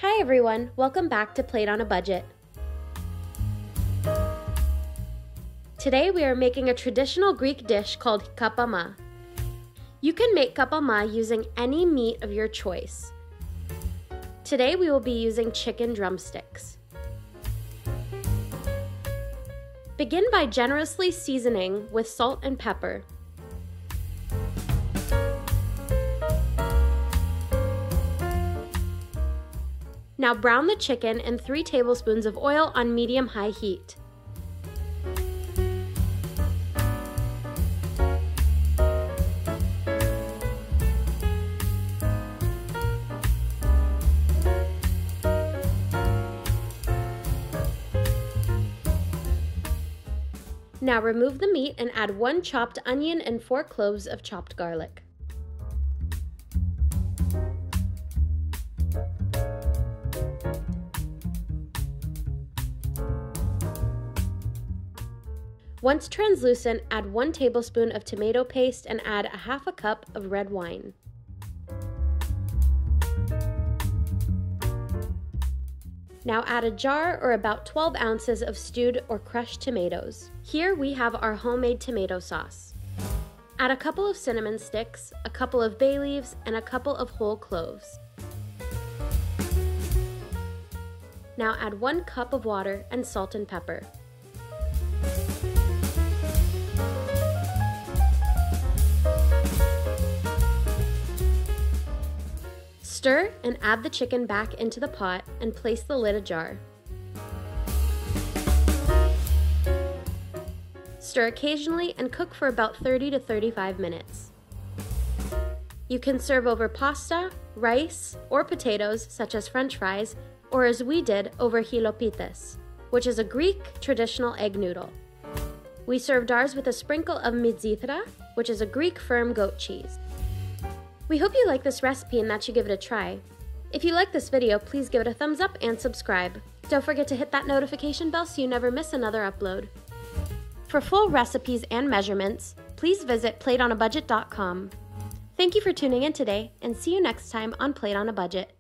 Hi everyone, welcome back to Plate on a Budget. Today we are making a traditional Greek dish called Kapama. You can make Kapama using any meat of your choice. Today we will be using chicken drumsticks. Begin by generously seasoning with salt and pepper. Now brown the chicken in 3 tablespoons of oil on medium-high heat. Now remove the meat and add 1 chopped onion and 4 cloves of chopped garlic. Once translucent, add 1 tablespoon of tomato paste and add a half a cup of red wine. Now add a jar or about 12 ounces of stewed or crushed tomatoes. Here we have our homemade tomato sauce. Add a couple of cinnamon sticks, a couple of bay leaves, and a couple of whole cloves. Now add 1 cup of water and salt and pepper. Stir and add the chicken back into the pot and place the lid ajar. Stir occasionally and cook for about 30 to 35 minutes. You can serve over pasta, rice, or potatoes such as French fries, or as we did over hilopites, which is a Greek traditional egg noodle. We served ours with a sprinkle of mizithra, which is a Greek firm goat cheese. We hope you like this recipe and that you give it a try. If you like this video, please give it a thumbs up and subscribe. Don't forget to hit that notification bell so you never miss another upload. For full recipes and measurements, please visit plateonabudget.com. Thank you for tuning in today, and see you next time on Plate on a Budget.